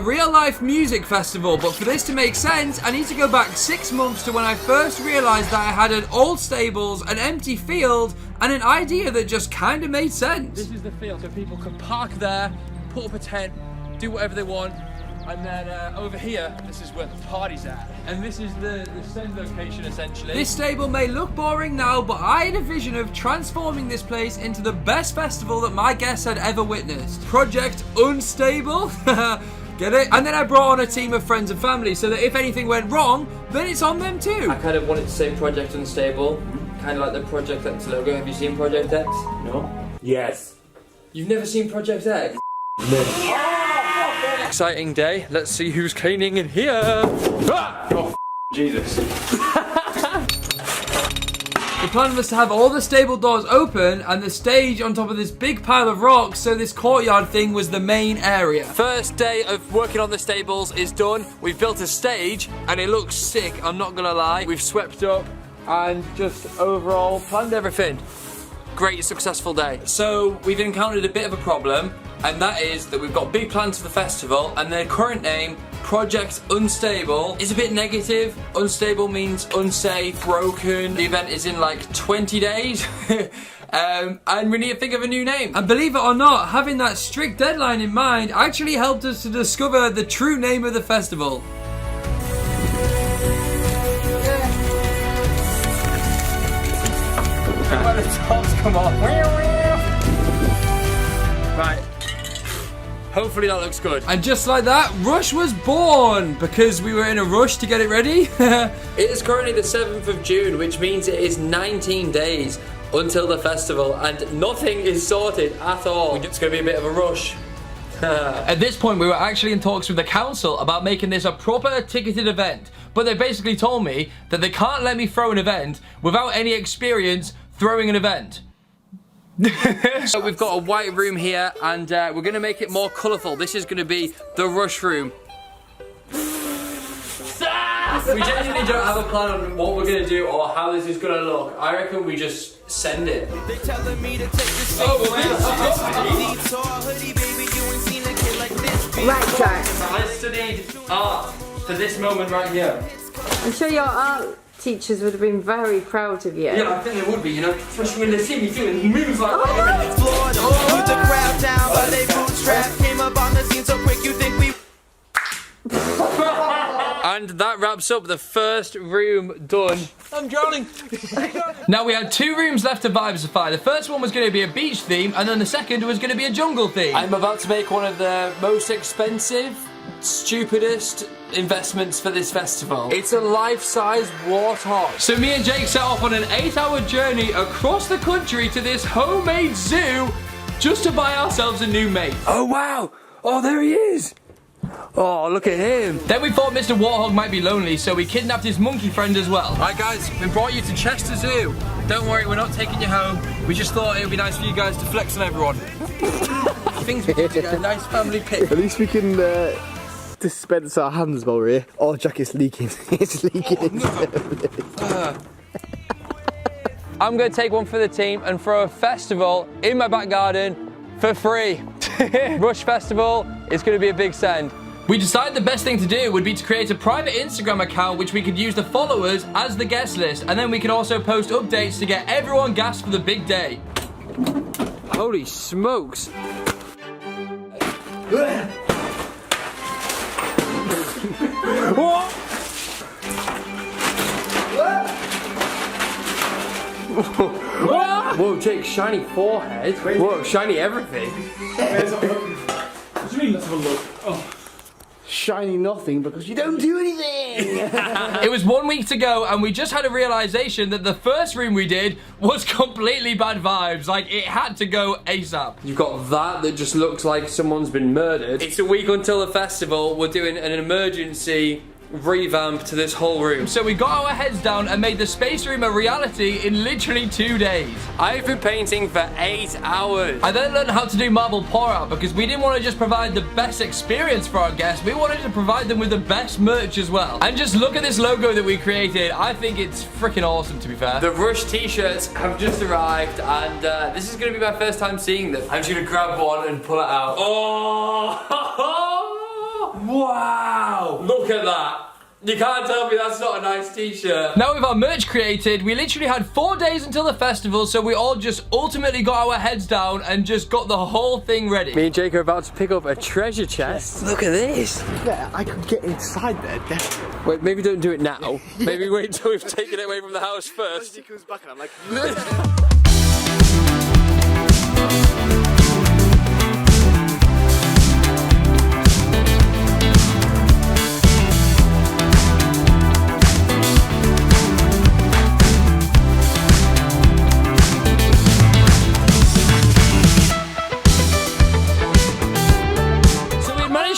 real-life music festival, but for this to make sense, I need to go back 6 months to when I first realised that I had an old stables, an empty field, and an idea that just kind of made sense. This is the field, so people can park there, put up a tent, do whatever they want, and then over here, this is where the party's at. And this is the send location, essentially. This stable may look boring now, but I had a vision of transforming this place into the best festival that my guests had ever witnessed. Project Unstable? Get it? And then I brought on a team of friends and family so that if anything went wrong, then it's on them too. I kind of wanted to say Project Unstable, kind of like the Project X logo. Have you seen Project X? No? Yes. You've never seen Project X? No. Exciting day. Let's see who's cleaning in here. Ah! Oh, Jesus. The plan was to have all the stable doors open and the stage on top of this big pile of rocks, so this courtyard thing was the main area. First day of working on the stables is done. We've built a stage and it looks sick, I'm not gonna lie. We've swept up and just overall planned everything. Great, successful day. So we've encountered a bit of a problem, and that is that we've got big plans for the festival, and their current name, Project Unstable, is a bit negative. Unstable means unsafe, broken. The event is in like 20 days. And we need to think of a new name. And believe it or not, having that strict deadline in mind actually helped us to discover the true name of the festival. When the tops come off. Right. Hopefully that looks good. And just like that, Rush was born because we were in a rush to get it ready. It is currently the 7th of June, which means it is 19 days until the festival, and nothing is sorted at all. It's going to be a bit of a rush. At this point, we were actually in talks with the council about making this a proper ticketed event, but they basically told me that they can't let me throw an event without any experience throwing an event. So we've got a white room here, and we're going to make it more colourful. This is going to be the Rush room. We genuinely don't have a plan on what we're going to do or how this is going to look. I reckon we just send it. They telling me to take this Right track. I studied art for this moment right here. I'm sure your art teachers would have been very proud of you. Yeah, I think they would be, you know, especially when they see me doing moves like that. Put the crowd down while they bootstrap. Came up on the scene so quick you think we... And that wraps up the first room done. I'm drowning. Now we had 2 rooms left to vibesify. The first one was going to be a beach theme, and then the second was going to be a jungle theme. I'm about to make one of the most expensive, stupidest investments for this festival. It's a life-size warthog. So me and Jake set off on an 8-hour journey across the country to this homemade zoo just to buy ourselves a new mate. Oh wow! Oh, there he is! Oh, look at him. Then we thought Mr. Warthog might be lonely, so we kidnapped his monkey friend as well. Right guys, we brought you to Chester Zoo. Don't worry, we're not taking you home. We just thought it would be nice for you guys to flex on everyone. I think we need to get a nice family pic. At least we can dispense our hands while we're here. Oh, Jack, it's leaking. It's leaking. I'm going to take one for the team and throw a festival in my back garden for free. Rush Festival is going to be a big send. We decided the best thing to do would be to create a private Instagram account which we could use the followers as the guest list, and then we could also post updates to get everyone gassed for the big day. Holy smokes. Whoa, Jake, shiny forehead. Whoa, shiny everything. What do you mean, let's have a look? Oh. Shiny nothing because you don't do anything. It was 1 week to go, and we just had a realization that the first room we did was completely bad vibes. Like, it had to go ASAP. You've got that just looks like someone's been murdered. It's a week until the festival. We're doing an emergency revamp to this whole room. So we got our heads down and made the space room a reality in literally 2 days. I've been painting for 8 hours. I then learned how to do marble pour out because we didn't want to just provide the best experience for our guests, we wanted to provide them with the best merch as well. And just look at this logo that we created. I think it's freaking awesome, to be fair. The Rush t-shirts have just arrived, and this is going to be my first time seeing them. I'm just going to grab one and pull it out. Oh! Wow! Look at that. You can't tell me that's not a nice t-shirt. Now with our merch created, we literally had 4 days until the festival, so we all just ultimately got our heads down and just got the whole thing ready. Me and Jake are about to pick up a treasure chest. Look at this. Yeah, I could get inside there, definitely. Wait, maybe don't do it now. Maybe wait until we've taken it away from the house first. He comes back and I'm like...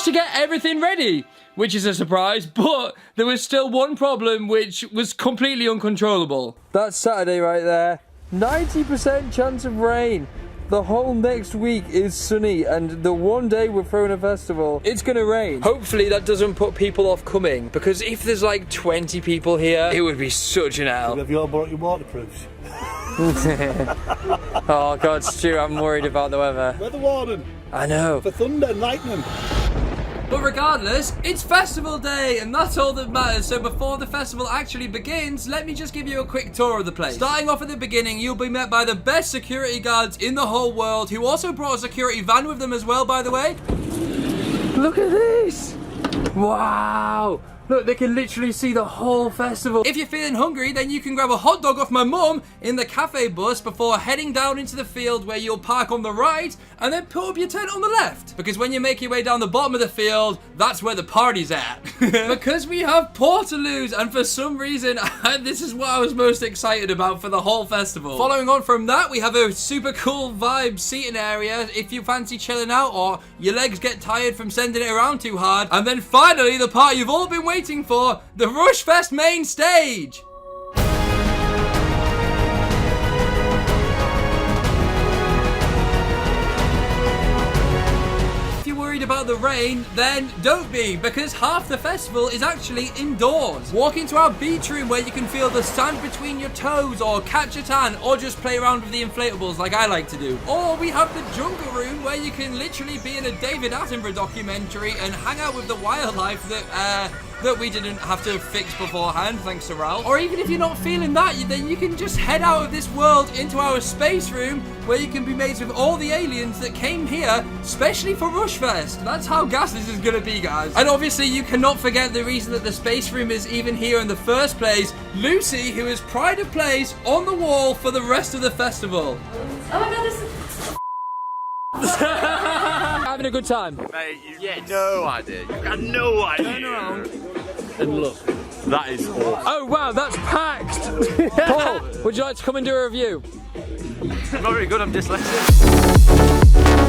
To get everything ready, which is a surprise, but there was still one problem which was completely uncontrollable. That's Saturday right there. 90% chance of rain. The whole next week is sunny, and the one day we're throwing a festival, it's gonna rain. Hopefully that doesn't put people off coming, because if there's like 20 people here, it would be such an L. Have you all brought your waterproofs? Oh God, Stu, I'm worried about the weather. Weather warning. I know. For thunder and lightning. But regardless, it's festival day, and that's all that matters. So before the festival actually begins, let me just give you a quick tour of the place. Starting off at the beginning, you'll be met by the best security guards in the whole world, who also brought a security van with them as well, by the way. Look at this! Wow! Look, they can literally see the whole festival. If you're feeling hungry, then you can grab a hot dog off my mum in the cafe bus before heading down into the field, where you'll park on the right and then put up your tent on the left. Because when you make your way down the bottom of the field, that's where the party's at. Because we have portaloos, and for some reason, this is what I was most excited about for the whole festival. Following on from that, we have a super cool vibe seating area if you fancy chilling out or your legs get tired from sending it around too hard. And then finally, the part you've all been waiting for, the Rushfest main stage. About the rain, then don't be, because half the festival is actually indoors. Walk into our beach room where you can feel the sand between your toes, or catch a tan, or just play around with the inflatables like I like to do. Or we have the jungle room where you can literally be in a David Attenborough documentary and hang out with the wildlife that we didn't have to fix beforehand, thanks to Ralph. Or even if you're not feeling that, then you can just head out of this world into our space room where you can be mates with all the aliens that came here specially for Rushfest. That's how gas this is gonna be, guys. And obviously you cannot forget the reason that the space room is even here in the first place. Lucy, who has pride of place on the wall for the rest of the festival. Oh my God, this is... Having a good time? Mate, you've no idea. You've got no idea. Turn around. And look, that is awesome. Oh wow, that's packed! Paul, would you like to come and do a review? Not very good, I'm dyslexic.